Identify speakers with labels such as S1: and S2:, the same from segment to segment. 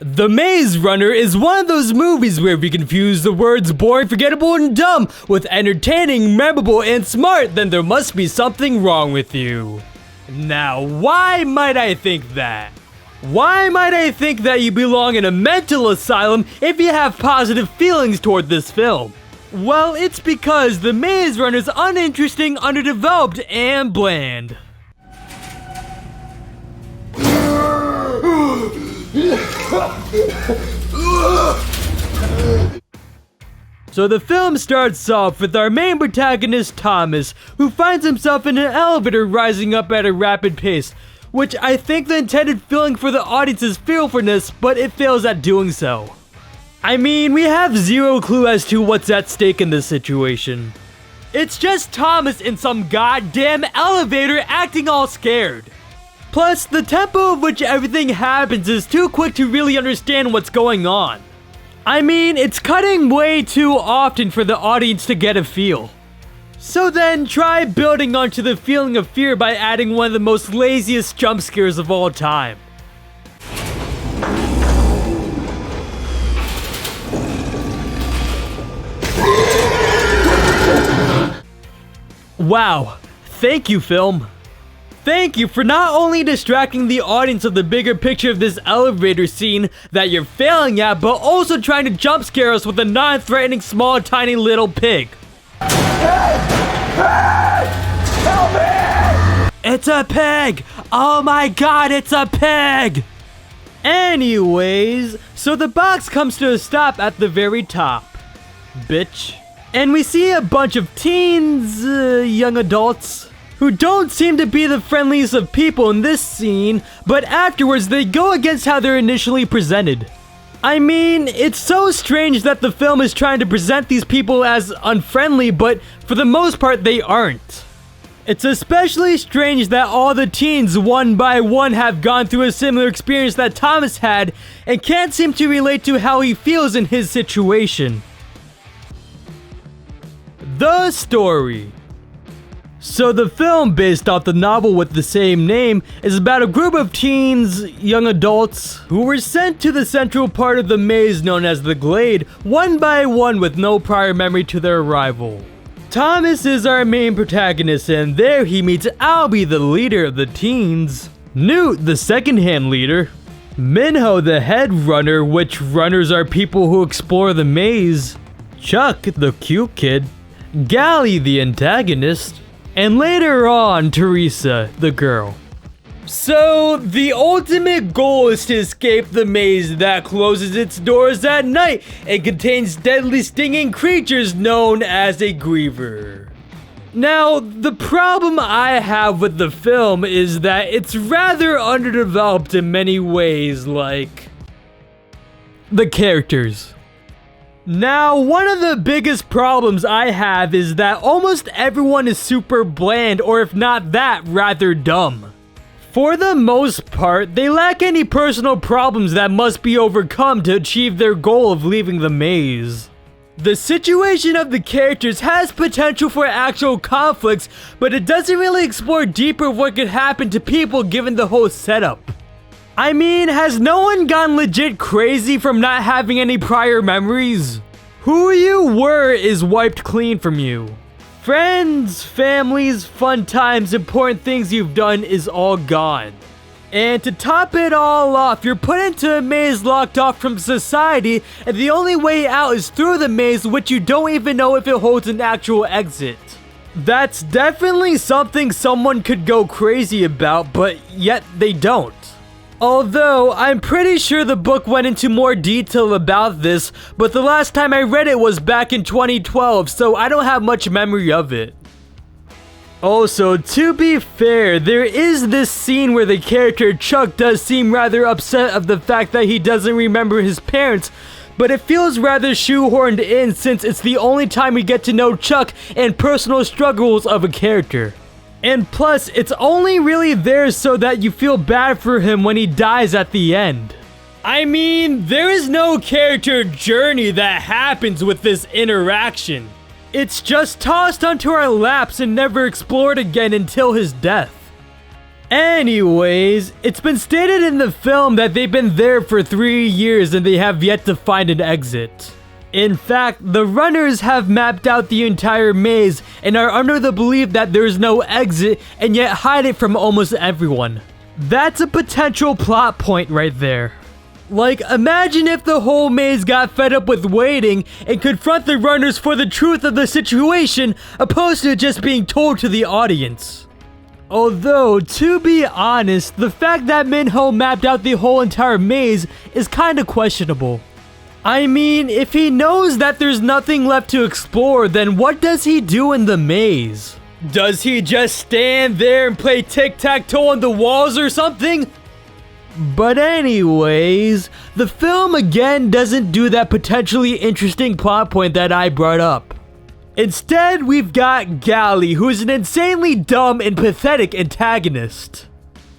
S1: The Maze Runner is one of those movies where if you confuse the words boring, forgettable, and dumb with entertaining, memorable, and smart, then there must be something wrong with you. Now, why might I think that? Why might I think that you belong in a mental asylum if you have positive feelings toward this film? Well, it's because The Maze Runner is uninteresting, underdeveloped, and bland. So the film starts off with our main protagonist Thomas, who finds himself in an elevator rising up at a rapid pace, which I think the intended feeling for the audience is fearfulness, but it fails at doing so. I mean, we have zero clue as to what's at stake in this situation. It's just Thomas in some goddamn elevator acting all scared. Plus, the tempo of which everything happens is too quick to really understand what's going on. I mean, it's cutting way too often for the audience to get a feel. So then, try building onto the feeling of fear by adding one of the most laziest jump scares of all time. Wow, thank you, film. Thank you for not only distracting the audience of the bigger picture of this elevator scene that you're failing at, but also trying to jump scare us with a non-threatening small tiny little pig.
S2: Hey! Help me!
S1: It's a pig! Oh my god, it's a pig! Anyways, so the box comes to a stop at the very top. Bitch. And we see a bunch of teens, young adults, who don't seem to be the friendliest of people in this scene, but afterwards they go against how they're initially presented. I mean, it's so strange that the film is trying to present these people as unfriendly, but for the most part they aren't. It's especially strange that all the teens one by one have gone through a similar experience that Thomas had and can't seem to relate to how he feels in his situation. The story. So the film, based off the novel with the same name, is about a group of teens, young adults, who were sent to the central part of the maze known as the Glade, one by one with no prior memory to their arrival. Thomas is our main protagonist, and there he meets Albie, the leader of the teens, Newt, the second-hand leader, Minho, the head runner, which runners are people who explore the maze, Chuck, the cute kid, Gally, the antagonist, and later on, Teresa, the girl. So, the ultimate goal is to escape the maze that closes its doors at night and contains deadly stinging creatures known as a Griever. Now, the problem I have with the film is that it's rather underdeveloped in many ways, like the characters. Now, one of the biggest problems I have is that almost everyone is super bland, or if not that, rather dumb. For the most part, they lack any personal problems that must be overcome to achieve their goal of leaving the maze. The situation of the characters has potential for actual conflicts, but it doesn't really explore deeper what could happen to people given the whole setup. I mean, has no one gone legit crazy from not having any prior memories? Who you were is wiped clean from you. Friends, families, fun times, important things you've done is all gone. And to top it all off, you're put into a maze locked off from society, and the only way out is through the maze, which you don't even know if it holds an actual exit. That's definitely something someone could go crazy about, but yet they don't. Although, I'm pretty sure the book went into more detail about this, but the last time I read it was back in 2012, so I don't have much memory of it. Also, to be fair, there is this scene where the character Chuck does seem rather upset of the fact that he doesn't remember his parents, but it feels rather shoehorned in since it's the only time we get to know Chuck and personal struggles of a character. And plus, it's only really there so that you feel bad for him when he dies at the end. I mean, there is no character journey that happens with this interaction. It's just tossed onto our laps and never explored again until his death. Anyways, it's been stated in the film that they've been there for 3 years and they have yet to find an exit. In fact, the runners have mapped out the entire maze and are under the belief that there's no exit and yet hide it from almost everyone. That's a potential plot point right there. Like, imagine if the whole maze got fed up with waiting and confront the runners for the truth of the situation, opposed to just being told to the audience. Although, to be honest, the fact that Minho mapped out the whole entire maze is kinda questionable. I mean, if he knows that there's nothing left to explore, then what does he do in the maze? Does he just stand there and play tic-tac-toe on the walls or something? But anyways, the film again doesn't do that potentially interesting plot point that I brought up. Instead, we've got Gally, who is an insanely dumb and pathetic antagonist.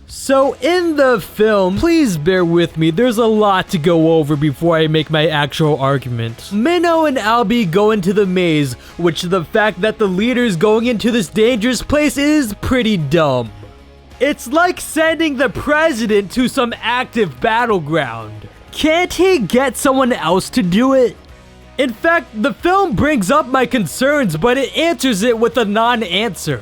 S1: So in the film, please bear with me, there's a lot to go over before I make my actual argument. Minho and Albie go into the maze, which the fact that the leader's going into this dangerous place is pretty dumb. It's like sending the president to some active battleground. Can't he get someone else to do it? In fact, the film brings up my concerns, but it answers it with a non-answer.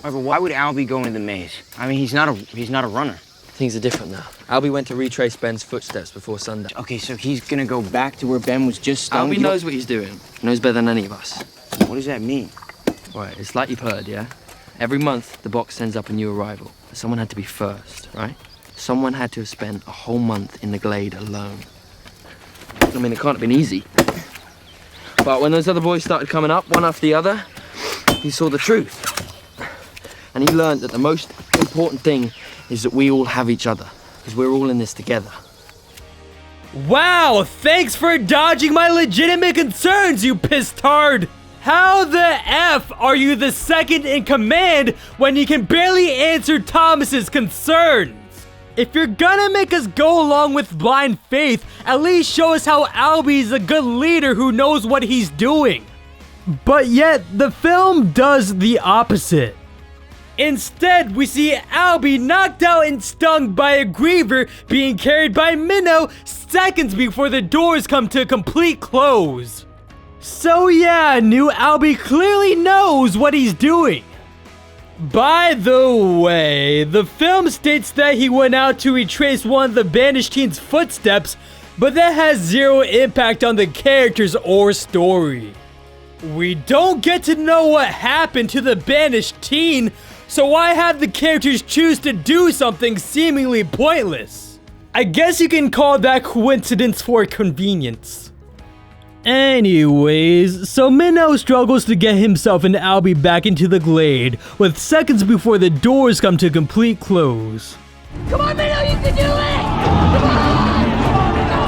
S3: But why would Albie go into the maze? I mean, he's not a runner.
S4: Things are different now. Albie went to retrace Ben's footsteps before sundown.
S3: Okay, so he's gonna go back to where Ben was just stung.
S4: Albie knows what he's doing. Knows better than any of us.
S3: What does that mean?
S4: Right, it's like you've heard, yeah? Every month, the box sends up a new arrival. But someone had to be first, right? Someone had to have spent a whole month in the glade alone. I mean, it can't have been easy. But when those other boys started coming up, one after the other, he saw the truth. And he learned that the most important thing is that we all have each other, because we're all in this together.
S1: Wow, thanks for dodging my legitimate concerns, you pissed-tard! How the F are you the second in command when you can barely answer Thomas's concerns? If you're gonna make us go along with blind faith, at least show us how Albie's a good leader who knows what he's doing. But yet, the film does the opposite. Instead, we see Albie knocked out and stung by a Griever being carried by Minho seconds before the doors come to a complete close. So yeah, new Albie clearly knows what he's doing. By the way, the film states that he went out to retrace one of the banished teen's footsteps, but that has zero impact on the characters or story. We don't get to know what happened to the banished teen, so why have the characters choose to do something seemingly pointless? I guess you can call that coincidence for convenience. Anyways, so Minho struggles to get himself and Albie back into the glade, with seconds before the doors come to complete close.
S2: Come on, Minho, you can do it! Come on! Come on, Minho!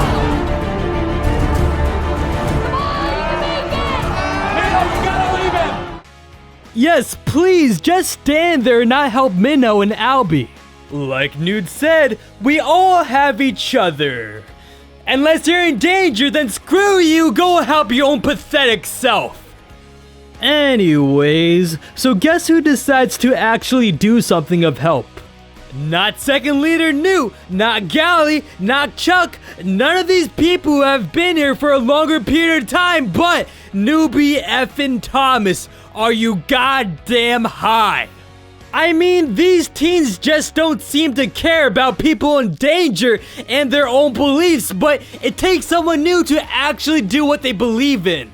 S2: Come on, you can make it! Minho, you gotta leave him!
S1: Yes, please, just stand there and not help Minho and Albie. Like Nude said, we all have each other. Unless you're in danger, then screw you, go help your own pathetic self. Anyways, so guess who decides to actually do something of help? Not second leader Newt, not Gally, not Chuck, none of these people have been here for a longer period of time, but newbie effing Thomas, are you goddamn high? I mean, these teens just don't seem to care about people in danger and their own beliefs, but it takes someone new to actually do what they believe in.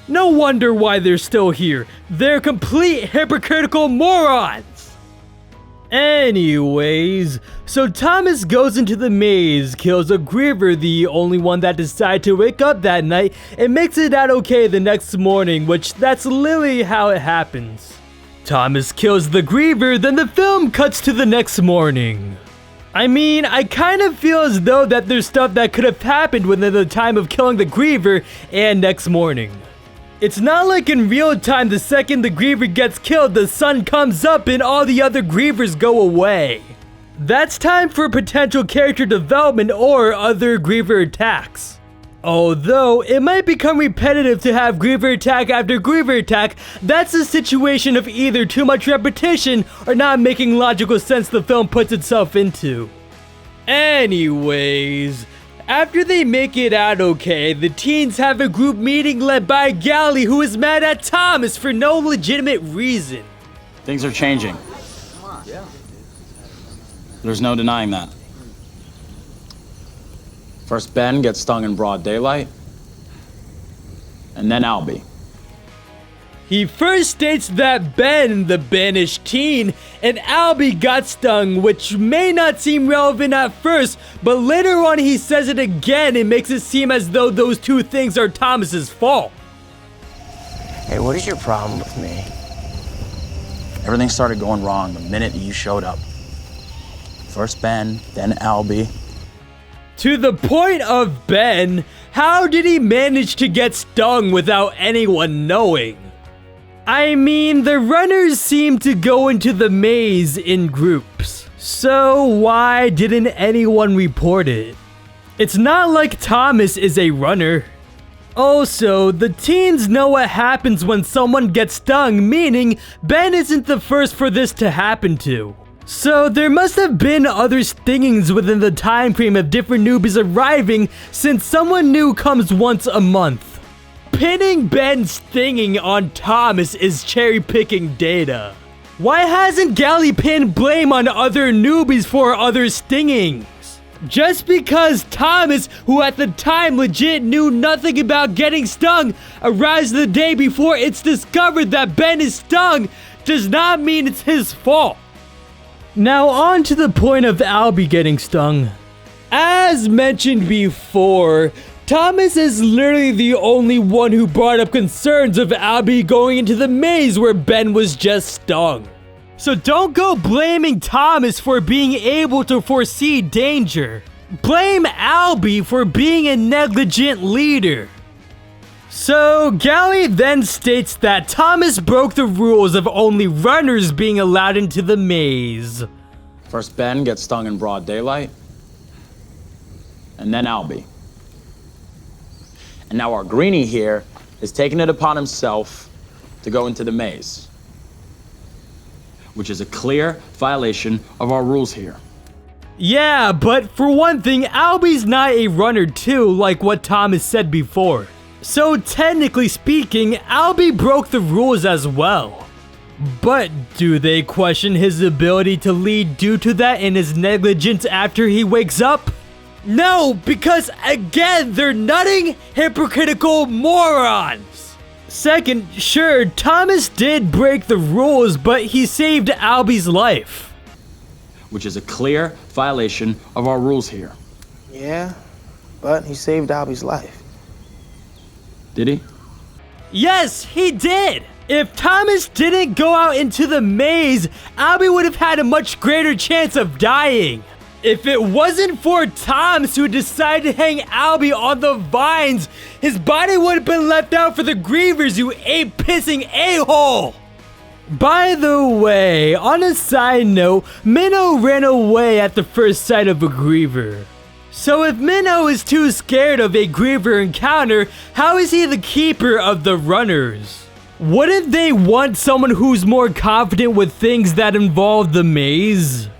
S1: No wonder why they're still here. They're complete hypocritical morons. Anyways, so Thomas goes into the maze, kills a Griever, the only one that decided to wake up that night, and makes it out okay the next morning, which that's literally how it happens. Thomas kills the Griever, then the film cuts to the next morning. I mean, I kind of feel as though that there's stuff that could have happened within the time of killing the Griever and next morning. It's not like in real time the second the Griever gets killed, the sun comes up and all the other Grievers go away. That's time for potential character development or other Griever attacks. Although it might become repetitive to have Griever attack after Griever attack, that's a situation of either too much repetition or not making logical sense the film puts itself into. Anyways, after they make it out okay, the teens have a group meeting led by Gally, who is mad at Thomas for no legitimate reason.
S5: Things are changing. There's no denying that. First Ben gets stung in broad daylight, and then Albie.
S1: He first states that Ben, the banished teen, and Albie got stung, which may not seem relevant at first, but later on he says it again and makes it seem as though those two things are Thomas's fault.
S3: Hey, what is your problem with me?
S5: Everything started going wrong the minute you showed up. First Ben, then Albie.
S1: To the point of Ben, how did he manage to get stung without anyone knowing? I mean, the runners seem to go into the maze in groups, so why didn't anyone report it? It's not like Thomas is a runner. Also, the teens know what happens when someone gets stung, meaning Ben isn't the first for this to happen to. So there must have been other stingings within the time frame of different newbies arriving, since someone new comes once a month. Pinning Ben's stinging on Thomas is cherry-picking data. Why hasn't Gally pinned blame on other newbies for other stingings? Just because Thomas, who at the time legit knew nothing about getting stung, arrives the day before it's discovered that Ben is stung, does not mean it's his fault. Now on to the point of Albie getting stung. As mentioned before, Thomas is literally the only one who brought up concerns of Albie going into the maze where Ben was just stung. So don't go blaming Thomas for being able to foresee danger. Blame Albie for being a negligent leader. So Gally then states that Thomas broke the rules of only runners being allowed into the maze.
S5: First Ben gets stung in broad daylight, and then Albie. And now our greenie here is taking it upon himself to go into the maze, which is a clear violation of our rules here.
S1: Yeah, but for one thing, Albie's not a runner too, like what Thomas said before. So technically speaking, Albie broke the rules as well. But do they question his ability to lead due to that and his negligence after he wakes up? No, because again, they're nutting, hypocritical morons. Second, sure, Thomas did break the rules, but he saved Albie's life,
S5: which is a clear violation of our rules here.
S6: Yeah, but he saved Albie's life.
S5: Did he?
S1: Yes, he did. If Thomas didn't go out into the maze, Albie would have had a much greater chance of dying. If it wasn't for Thomas who decided to hang Albie on the vines, his body would have been left out for the Grievers, you ape-pissing a-hole. By the way, on a side note, Minnow ran away at the first sight of a Griever. So if Minnow is too scared of a Griever encounter, how is he the keeper of the runners? Wouldn't they want someone who's more confident with things that involve the maze?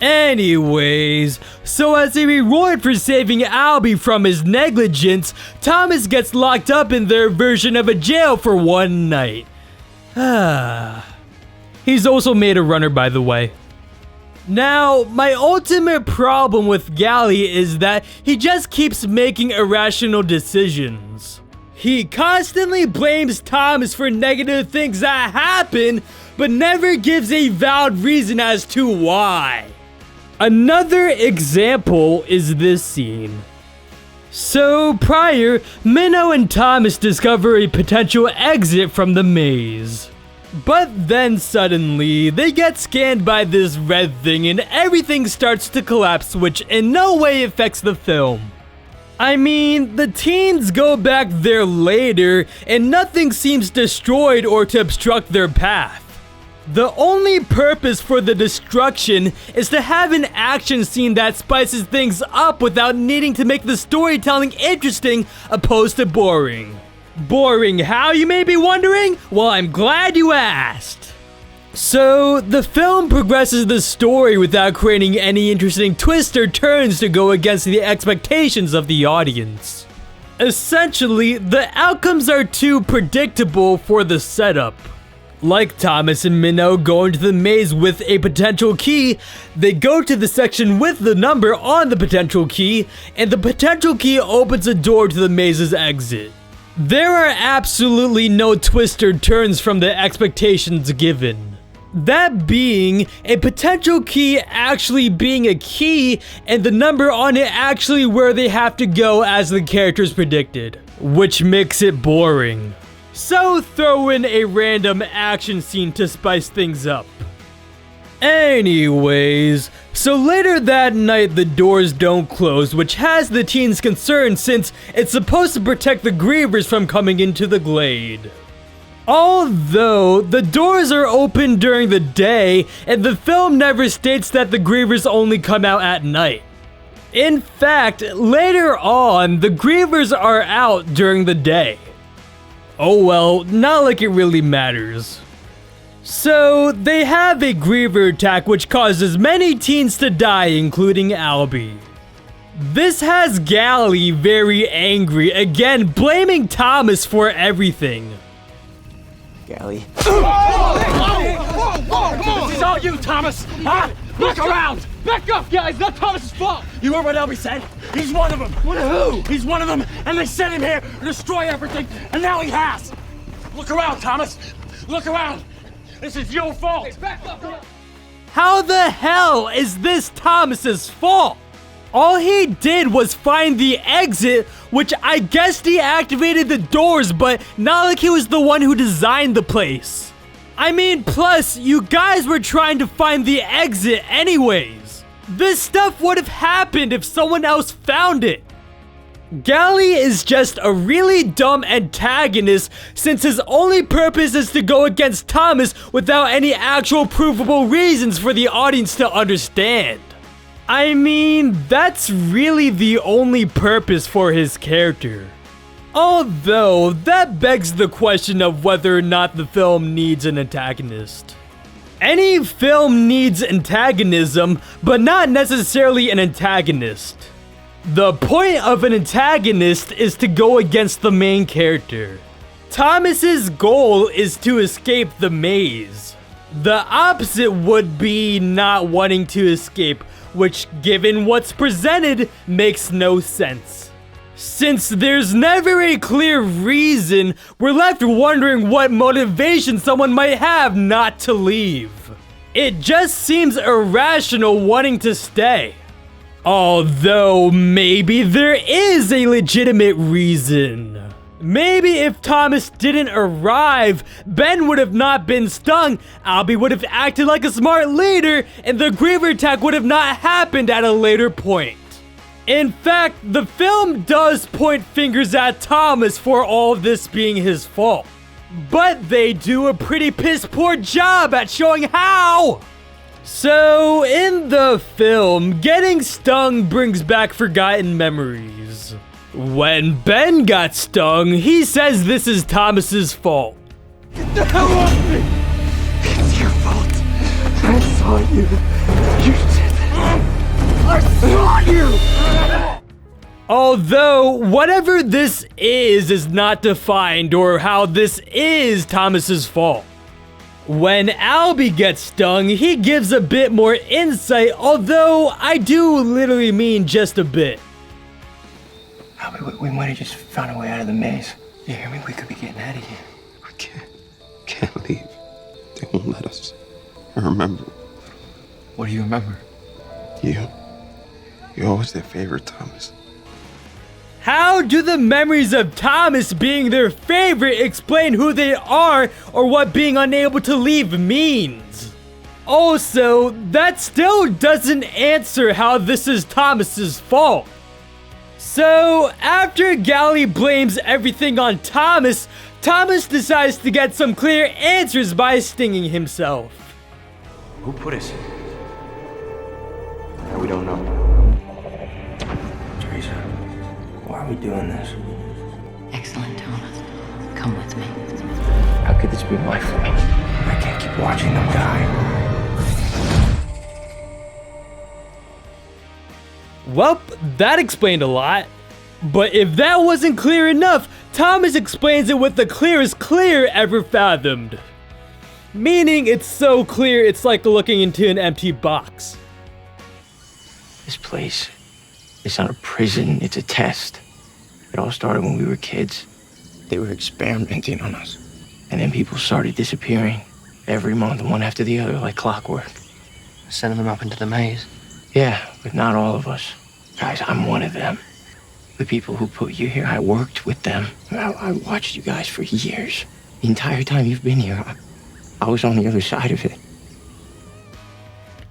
S1: Anyways, so as a reward for saving Albie from his negligence, Thomas gets locked up in their version of a jail for one night. He's also made a runner, by the way. Now, my ultimate problem with Gally is that he just keeps making irrational decisions. He constantly blames Thomas for negative things that happen, but never gives a valid reason as to why. Another example is this scene. So prior, Minnow and Thomas discover a potential exit from the maze. But then suddenly, they get scanned by this red thing and everything starts to collapse, which in no way affects the film. I mean, the teens go back there later and nothing seems destroyed or to obstruct their path. The only purpose for the destruction is to have an action scene that spices things up without needing to make the storytelling interesting opposed to boring. Boring how, you may be wondering? Well, I'm glad you asked. So, the film progresses the story without creating any interesting twists or turns to go against the expectations of the audience. Essentially, the outcomes are too predictable for the setup. Like Thomas and Minnow going to the maze with a potential key, they go to the section with the number on the potential key, and the potential key opens a door to the maze's exit. There are absolutely no twists or turns from the expectations given. That being, a potential key actually being a key, and the number on it actually where they have to go as the characters predicted, which makes it boring. So throw in a random action scene to spice things up. Anyways, so later that night the doors don't close, which has the teens concerned since it's supposed to protect the Grievers from coming into the glade. Although, the doors are open during the day, and the film never states that the Grievers only come out at night. In fact, later on, the Grievers are out during the day. Oh well, not like it really matters. So, they have a Griever attack which causes many teens to die, including Albie. This has Gally very angry, again blaming Thomas for everything.
S6: Gally.
S2: Whoa! This is all you, Thomas! Huh? Look around! Back up, guys! It's not Thomas's fault! You heard what Elby said? He's one of them! One of who? He's one of them, and they sent him here to destroy everything, and now he has! Look around, Thomas! Look around! This is your fault! Hey, back up!
S1: How the hell is this Thomas's fault? All he did was find the exit, which I guess deactivated the doors, but not like he was the one who designed the place. I mean, plus, you guys were trying to find the exit anyways. This stuff would have happened if someone else found it. Gally is just a really dumb antagonist since his only purpose is to go against Thomas without any actual provable reasons for the audience to understand. I mean, that's really the only purpose for his character. Although, that begs the question of whether or not the film needs an antagonist. Any film needs antagonism, but not necessarily an antagonist. The point of an antagonist is to go against the main character. Thomas's goal is to escape the maze. The opposite would be not wanting to escape, which, given what's presented, makes no sense. Since there's never a clear reason, we're left wondering what motivation someone might have not to leave. It just seems irrational wanting to stay. Although, maybe there is a legitimate reason. Maybe if Thomas didn't arrive, Ben would have not been stung, Albie would have acted like a smart leader, and the Griever attack would have not happened at a later point. In fact, the film does point fingers at Thomas for all of this being his fault. But they do a pretty piss-poor job at showing how! So, in the film, getting stung brings back forgotten memories. When Ben got stung, he says this is Thomas's fault.
S2: Get the hell off me! It's your fault. I saw you. You did it. I saw you!
S1: Although, whatever this is not defined or how this is Thomas's fault. When Albie gets stung, he gives a bit more insight, although I do literally mean just a bit.
S6: Albie, we might have just found a way out of the maze. You hear me? We could be getting out of here.
S7: We can't leave. They won't let us. I remember.
S6: What do you remember?
S7: You. You're always their favorite, Thomas.
S1: How do the memories of Thomas being their favorite explain who they are or what being unable to leave means? Also, that still doesn't answer how this is Thomas's fault. So, after Gally blames everything on Thomas, Thomas decides to get some clear answers by stinging himself.
S6: Who put us here?
S7: We don't know.
S6: Teresa, why are we doing this?
S8: Excellent, Thomas. Come with me.
S6: How could this be my fault? I can't keep watching them die.
S1: Well, that explained a lot. But if that wasn't clear enough, Thomas explains it with the clearest clear ever fathomed. Meaning it's so clear it's like looking into an empty box.
S6: This place, it's not a prison, it's a test. It all started when we were kids. They were experimenting on us. And then people started disappearing every month, one after the other, like clockwork.
S4: Sending them up into the maze.
S6: Yeah, but not all of us. Guys, I'm one of them. The people who put you here, I worked with them. I watched you guys for years. The entire time you've been here, I was on the other side of it.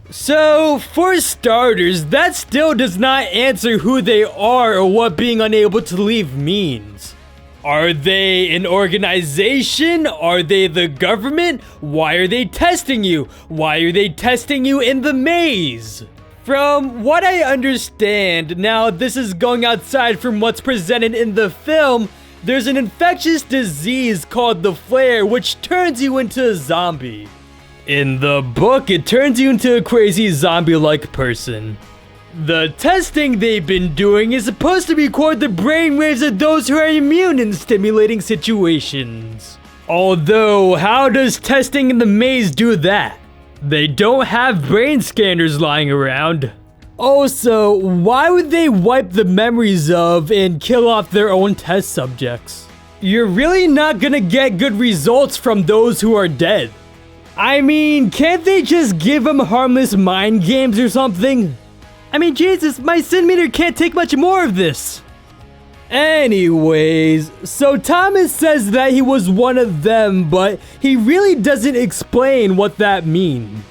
S1: So, for starters, that still does not answer who they are or what being unable to leave means. Are they an organization? Are they the government? Why are they testing you? Why are they testing you in the maze? From what I understand, now this is going outside from what's presented in the film, there's an infectious disease called the flare which turns you into a zombie. In the book, it turns you into a crazy zombie-like person. The testing they've been doing is supposed to record the brainwaves of those who are immune in stimulating situations. Although, how does testing in the maze do that? They don't have brain scanners lying around. Also, why would they wipe the memories of and kill off their own test subjects? You're really not gonna get good results from those who are dead. I mean, can't they just give them harmless mind games or something? I mean, Jesus, my sin meter can't take much more of this. Anyways, so Thomas says that he was one of them, but he really doesn't explain what that means.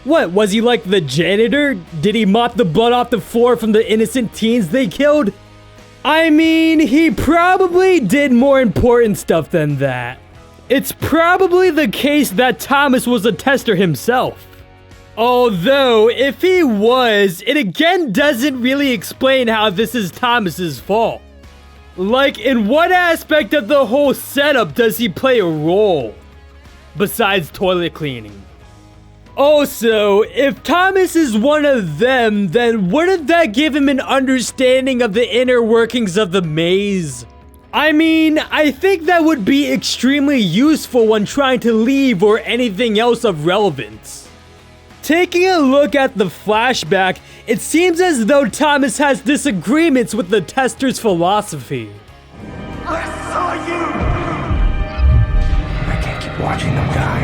S1: What, was he like the janitor? Did he mop the blood off the floor from the innocent teens they killed? I mean, he probably did more important stuff than that. It's probably the case that Thomas was a tester himself. Although, if he was, it again doesn't really explain how this is Thomas's fault. Like, in what aspect of the whole setup does he play a role? Besides toilet cleaning. Also, if Thomas is one of them, then wouldn't that give him an understanding of the inner workings of the maze? I mean, I think that would be extremely useful when trying to leave or anything else of relevance. Taking a look at the flashback, it seems as though Thomas has disagreements with the tester's philosophy.
S6: I saw you! I can't keep watching them die.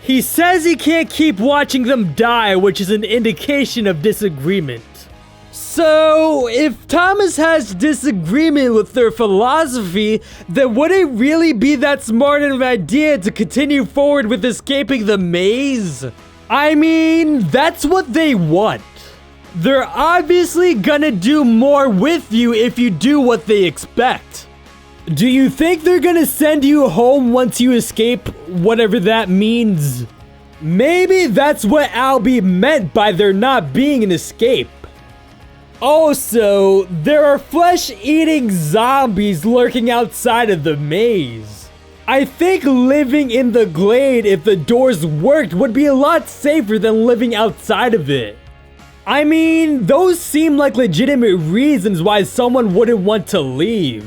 S1: He says he can't keep watching them die, which is an indication of disagreement. So, if Thomas has disagreement with their philosophy, then would it really be that smart of an idea to continue forward with escaping the maze? I mean, that's what they want. They're obviously gonna do more with you if you do what they expect. Do you think they're gonna send you home once you escape, whatever that means? Maybe that's what Albie meant by there not being an escape. Also, there are flesh-eating zombies lurking outside of the maze. I think living in the glade, if the doors worked, would be a lot safer than living outside of it. I mean, those seem like legitimate reasons why someone wouldn't want to leave.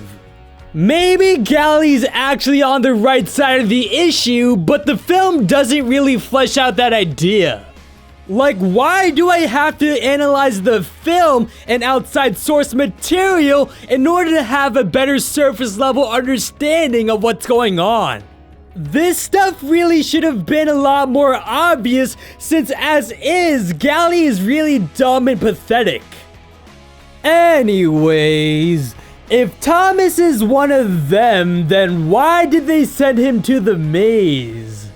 S1: Maybe Galley's actually on the right side of the issue, but the film doesn't really flesh out that idea. Like, why do I have to analyze the film and outside source material in order to have a better surface level understanding of what's going on? This stuff really should have been a lot more obvious, since as is, Galley is really dumb and pathetic. Anyways, if Thomas is one of them, then why did they send him to the maze?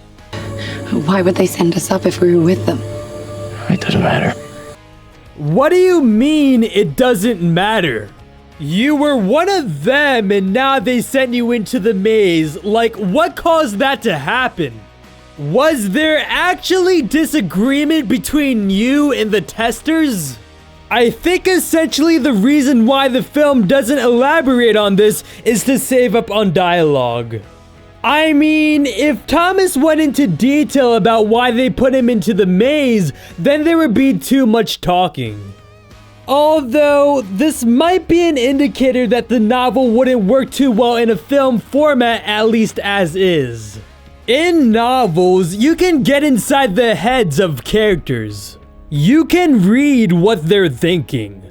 S8: Why would they send us up if we were with them?
S6: It doesn't matter.
S1: What do you mean it doesn't matter? You were one of them and now they sent you into the maze. Like, what caused that to happen? Was there actually disagreement between you and the testers? I think essentially the reason why the film doesn't elaborate on this is to save up on dialogue. I mean, if Thomas went into detail about why they put him into the maze, then there would be too much talking. Although, this might be an indicator that the novel wouldn't work too well in a film format, at least as is. In novels, you can get inside the heads of characters. You can read what they're thinking.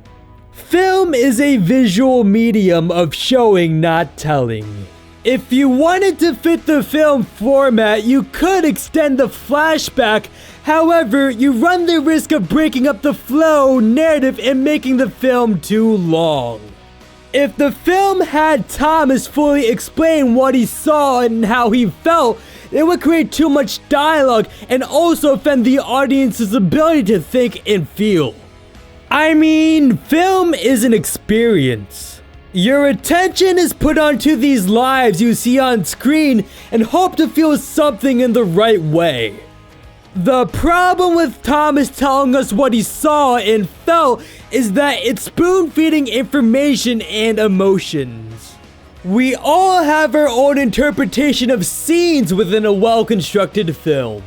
S1: Film is a visual medium of showing, not telling. If you wanted to fit the film format, you could extend the flashback. However, you run the risk of breaking up the flow narrative and making the film too long. If the film had Thomas fully explain what he saw and how he felt, it would create too much dialogue and also offend the audience's ability to think and feel. I mean, film is an experience. Your attention is put onto these lives you see on screen and hope to feel something in the right way. The problem with Thomas telling us what he saw and felt is that it's spoon-feeding information and emotions. We all have our own interpretation of scenes within a well-constructed film.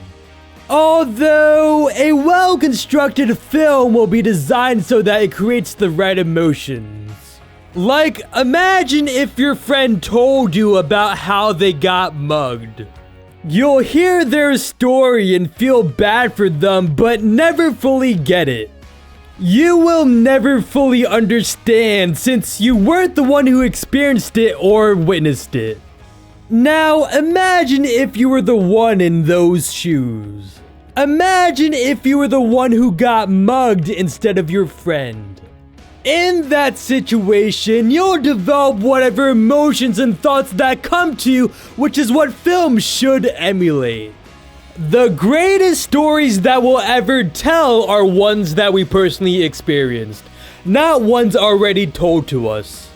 S1: Although, a well-constructed film will be designed so that it creates the right emotions. Like, imagine if your friend told you about how they got mugged. You'll hear their story and feel bad for them, but never fully get it. You will never fully understand since you weren't the one who experienced it or witnessed it. Now, imagine if you were the one in those shoes. Imagine if you were the one who got mugged instead of your friend. In that situation, you'll develop whatever emotions and thoughts that come to you, which is what film should emulate. The greatest stories that we'll ever tell are ones that we personally experienced, not ones already told to us.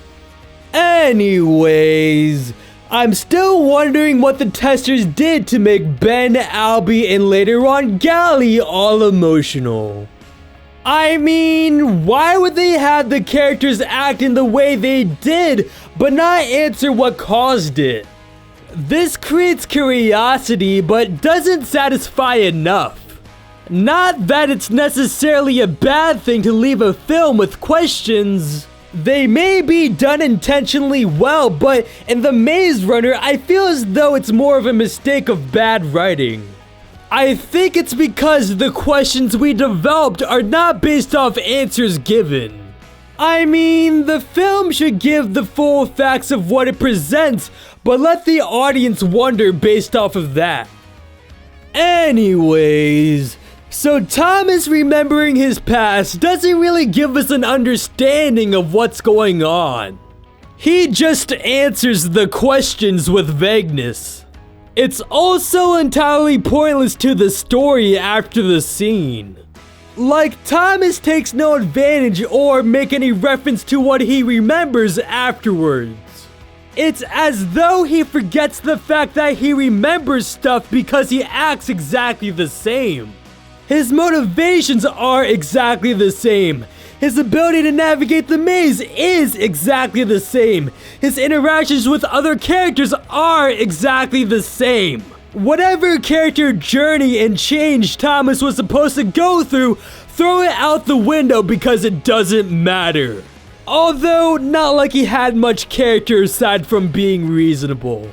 S1: Anyways, I'm still wondering what the testers did to make Ben, Albie, and later on Gally all emotional. I mean, why would they have the characters act in the way they did, but not answer what caused it? This creates curiosity, but doesn't satisfy enough. Not that it's necessarily a bad thing to leave a film with questions. They may be done intentionally well, but in The Maze Runner, I feel as though it's more of a mistake of bad writing. I think it's because the questions we developed are not based off answers given. I mean, the film should give the full facts of what it presents, but let the audience wonder based off of that. Anyways, so Thomas remembering his past doesn't really give us an understanding of what's going on. He just answers the questions with vagueness. It's also entirely pointless to the story after the scene. Like, Thomas takes no advantage or make any reference to what he remembers afterwards. It's as though he forgets the fact that he remembers stuff because he acts exactly the same. His motivations are exactly the same. His ability to navigate the maze is exactly the same. His interactions with other characters are exactly the same. Whatever character journey and change Thomas was supposed to go through, throw it out the window because it doesn't matter. Although, not like he had much character aside from being reasonable.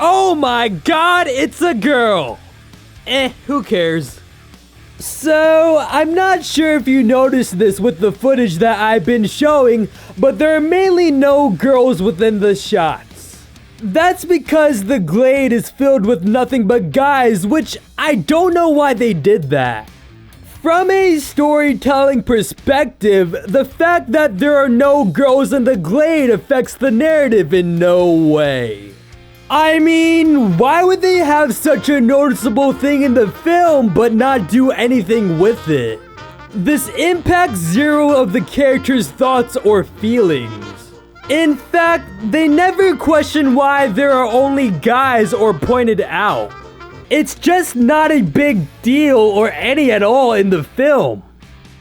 S1: Oh my god, it's a girl! Who cares? So, I'm not sure if you noticed this with the footage that I've been showing, but there are mainly no girls within the shots. That's because the glade is filled with nothing but guys, which I don't know why they did that. From a storytelling perspective, the fact that there are no girls in the glade affects the narrative in no way. I mean, why would they have such a noticeable thing in the film but not do anything with it? This impacts zero of the characters' thoughts or feelings. In fact, they never question why there are only guys or pointed out. It's just not a big deal or any at all in the film.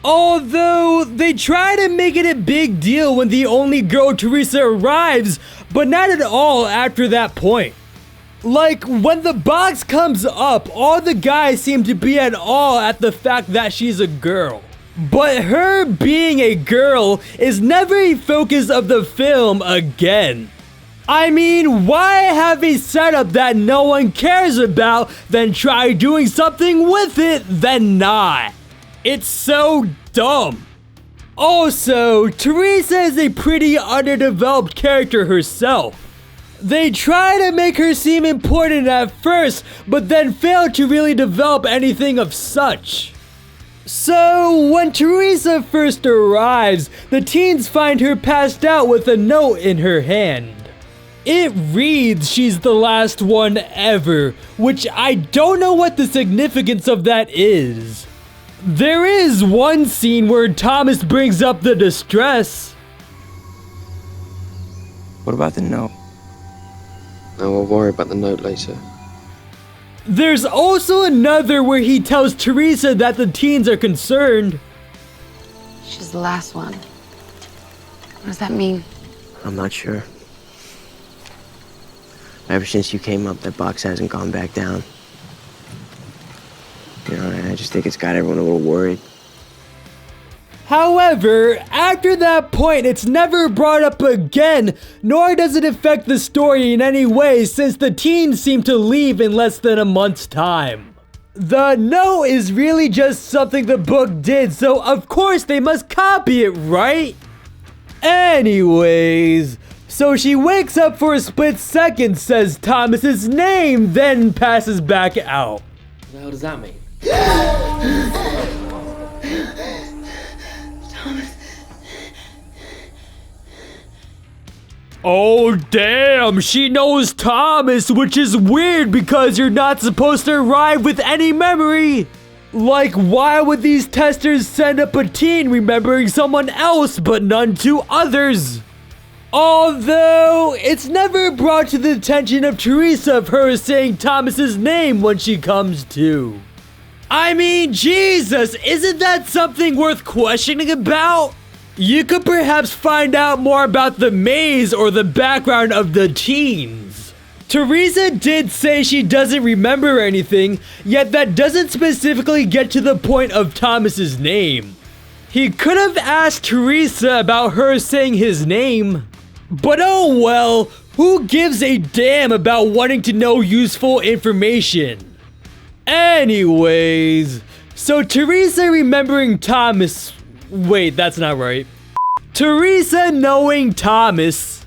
S1: Although, they try to make it a big deal when the only girl Teresa arrives, but not at all after that point. Like, when the box comes up, all the guys seem to be at awe at the fact that she's a girl. But her being a girl is never a focus of the film again. I mean, why have a setup that no one cares about, then try doing something with it, then not? It's so dumb. Also, Teresa is a pretty underdeveloped character herself. They try to make her seem important at first, but then fail to really develop anything of such. So, when Teresa first arrives, the teens find her passed out with a note in her hand. It reads she's the last one ever, which I don't know what the significance of that is. There is one scene where Thomas brings up the distress.
S6: What about the note?
S7: No, we'll worry about the note later.
S1: There's also another where he tells Teresa that the teens are concerned.
S8: She's the last one. What does that mean?
S6: I'm not sure. Ever since you came up, that box hasn't gone back down. You know, I just think it's got everyone a little worried.
S1: However, after that point, it's never brought up again, nor does it affect the story in any way since the teens seem to leave in less than a month's time. The note is really just something the book did, so of course they must copy it, right? Anyways, so she wakes up for a split second, says Thomas's name, then passes back out.
S4: What the hell does that mean?
S1: Oh damn, she knows Thomas, which is weird because you're not supposed to arrive with any memory. Like, why would these testers send up a teen remembering someone else but none to others? Although, it's never brought to the attention of Teresa of her saying Thomas's name when she comes to. I mean, Jesus, isn't that something worth questioning about? You could perhaps find out more about the maze or the background of the teens. Teresa did say she doesn't remember anything, yet that doesn't specifically get to the point of Thomas's name. He could have asked Teresa about her saying his name. But oh well, who gives a damn about wanting to know useful information? Anyways, so Teresa remembering Thomas... Wait, that's not right. Teresa knowing Thomas.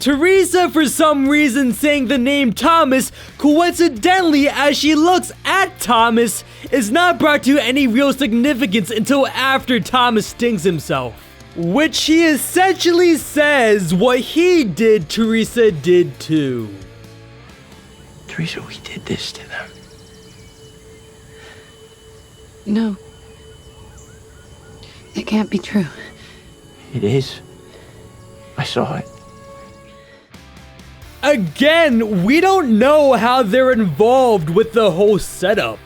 S1: Teresa for some reason saying the name Thomas coincidentally as she looks at Thomas is not brought to any real significance until after Thomas stings himself. Which he essentially says what he did, Teresa did too.
S6: Teresa, we did this to them.
S8: No. It can't be true.
S6: It is. I saw it.
S1: Again, we don't know how they're involved with the whole setup.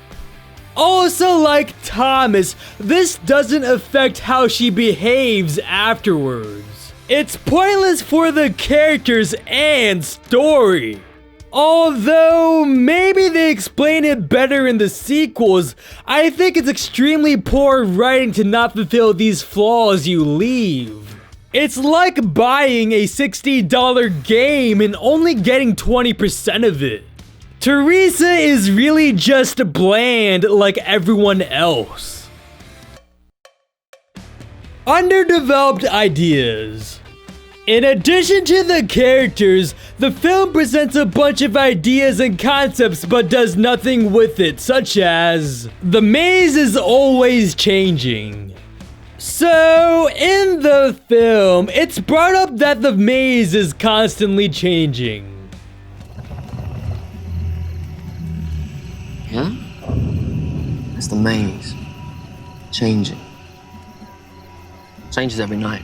S1: Also, like Thomas, this doesn't affect how she behaves afterwards. It's pointless for the characters and story. Although, maybe they explain it better in the sequels, I think it's extremely poor writing to not fulfill these flaws you leave. It's like buying a $60 game and only getting 20% of it. Teresa is really just bland like everyone else. Underdeveloped ideas. In addition to the characters, the film presents a bunch of ideas and concepts but does nothing with it, such as the maze is always changing. So, in the film, it's brought up that the maze is constantly changing.
S4: Yeah? It's the maze. Changing. Changes every night.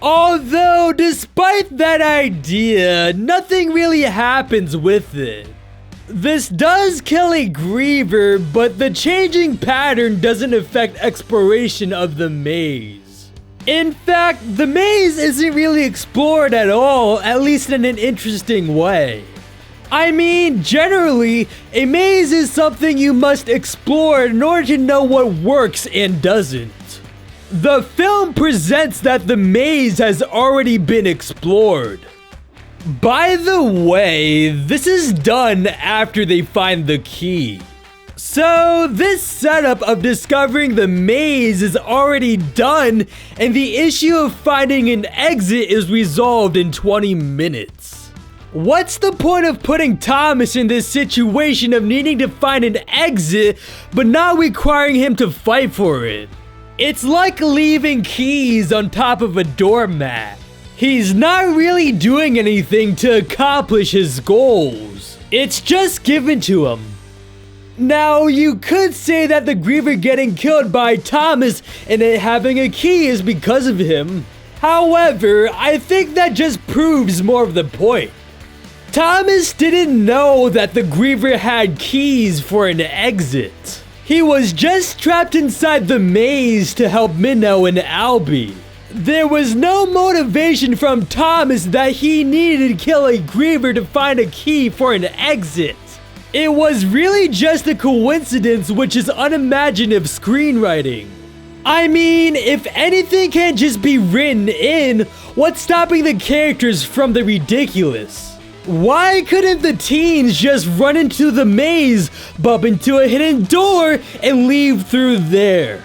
S1: Although, despite that idea, nothing really happens with it. This does kill a Griever, but the changing pattern doesn't affect exploration of the maze. In fact, the maze isn't really explored at all, at least in an interesting way. I mean, generally, a maze is something you must explore in order to know what works and doesn't. The film presents that the maze has already been explored. By the way, this is done after they find the key. So this setup of discovering the maze is already done, and the issue of finding an exit is resolved in 20 minutes. What's the point of putting Thomas in this situation of needing to find an exit, but not requiring him to fight for it? It's like leaving keys on top of a doormat. He's not really doing anything to accomplish his goals. It's just given to him. Now, you could say that the Griever getting killed by Thomas and it having a key is because of him. However, I think that just proves more of the point. Thomas didn't know that the Griever had keys for an exit. He was just trapped inside the maze to help Minnow and Albie. There was no motivation from Thomas that he needed to kill a Griever to find a key for an exit. It was really just a coincidence, which is unimaginative screenwriting. I mean, if anything can just be written in, what's stopping the characters from the ridiculous? Why couldn't the teens just run into the maze, bump into a hidden door, and leave through there?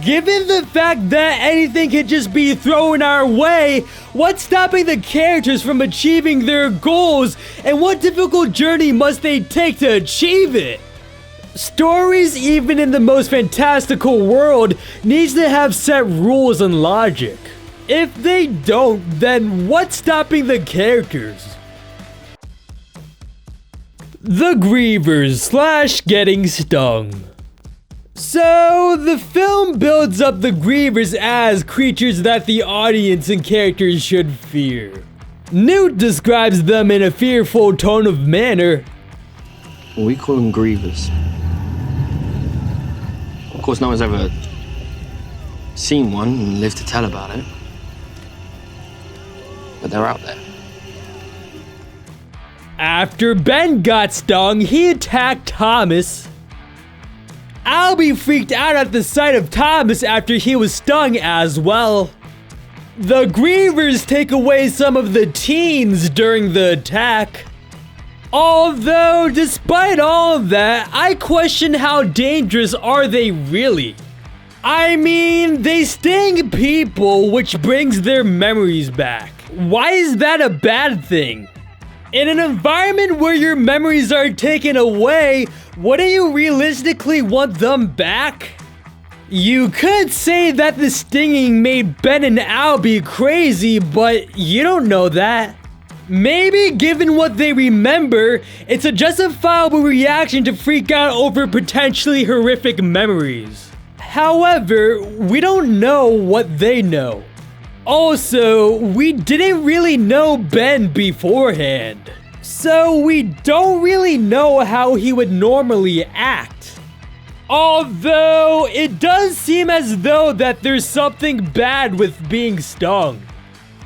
S1: Given the fact that anything can just be thrown our way, what's stopping the characters from achieving their goals, and what difficult journey must they take to achieve it? Stories, even in the most fantastical world, needs to have set rules and logic. If they don't, then what's stopping the characters? The Grievers / getting stung. So, the film builds up the Grievers as creatures that the audience and characters should fear. Newt describes them in a fearful tone of manner.
S4: We call them Grievers. Of course, no one's ever seen one and lived to tell about it. But they're out there.
S1: After Ben got stung, he attacked Thomas. Albie freaked out at the sight of Thomas after he was stung as well. The Grievers take away some of the teens during the attack. Although, despite all of that, I question how dangerous are they really? I mean, they sting people, which brings their memories back. Why is that a bad thing? In an environment where your memories are taken away, wouldn't you realistically want them back? You could say that the stinging made Ben and Albie crazy, but you don't know that. Maybe given what they remember, it's a justifiable reaction to freak out over potentially horrific memories. However, we don't know what they know. Also, we didn't really know Ben beforehand, so we don't really know how he would normally act. Although, it does seem as though that there's something bad with being stung.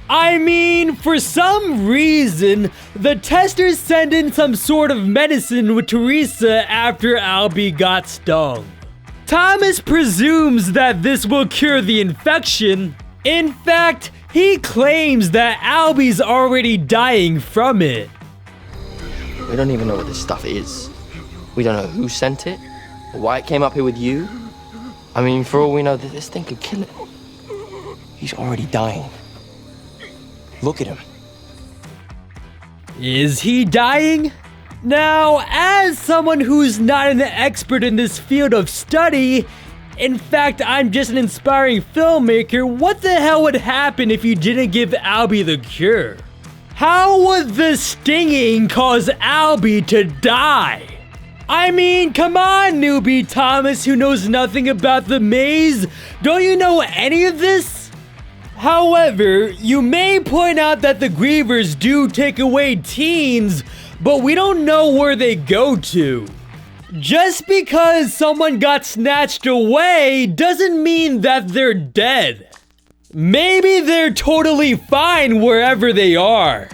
S1: I mean, for some reason, the testers send in some sort of medicine with Teresa after Albie got stung. Thomas presumes that this will cure the infection. In fact, he claims that Albie's already dying from it.
S4: We don't even know what this stuff is. We don't know who sent it, or why it came up here with you. I mean, for all we know, this thing could kill him.
S6: He's already dying. Look at him.
S1: Is he dying? Now, as someone who's not an expert in this field of study, in fact, I'm just an inspiring filmmaker, what the hell would happen if you didn't give Albie the cure? How would the stinging cause Albie to die? I mean, come on, newbie Thomas who knows nothing about the maze. Don't you know any of this? However, you may point out that the Grievers do take away teens, but we don't know where they go to. Just because someone got snatched away doesn't mean that they're dead. Maybe they're totally fine wherever they are.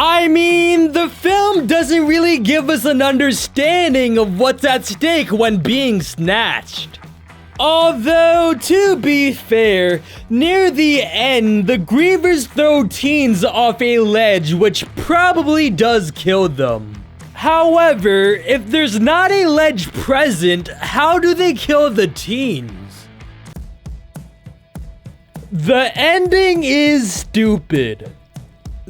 S1: I mean, the film doesn't really give us an understanding of what's at stake when being snatched. Although, to be fair, near the end, the Grievers throw teens off a ledge, which probably does kill them. However, if there's not a ledge present, how do they kill the teens? The ending is stupid.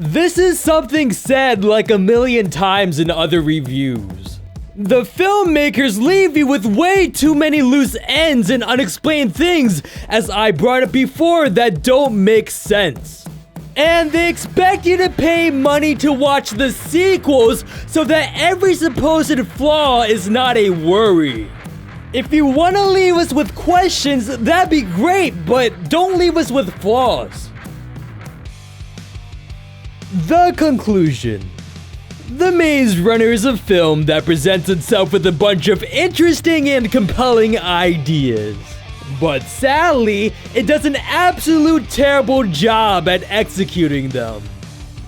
S1: This is something said like a million times in other reviews. The filmmakers leave you with way too many loose ends and unexplained things, as I brought up before, that don't make sense. And they expect you to pay money to watch the sequels so that every supposed flaw is not a worry. If you want to leave us with questions, that'd be great, but don't leave us with flaws. The conclusion. The Maze Runner is a film that presents itself with a bunch of interesting and compelling ideas. But sadly, it does an absolute terrible job at executing them.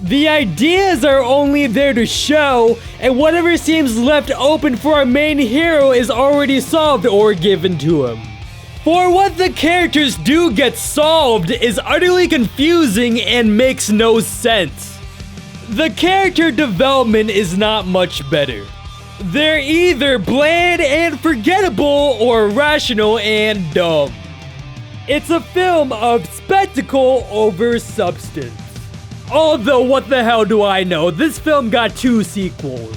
S1: The ideas are only there to show, and whatever seems left open for our main hero is already solved or given to him. For what the characters do get solved is utterly confusing and makes no sense. The character development is not much better. They're either bland and forgettable or rational and dumb. It's a film of spectacle over substance. Although what the hell do I know, this film got 2 sequels.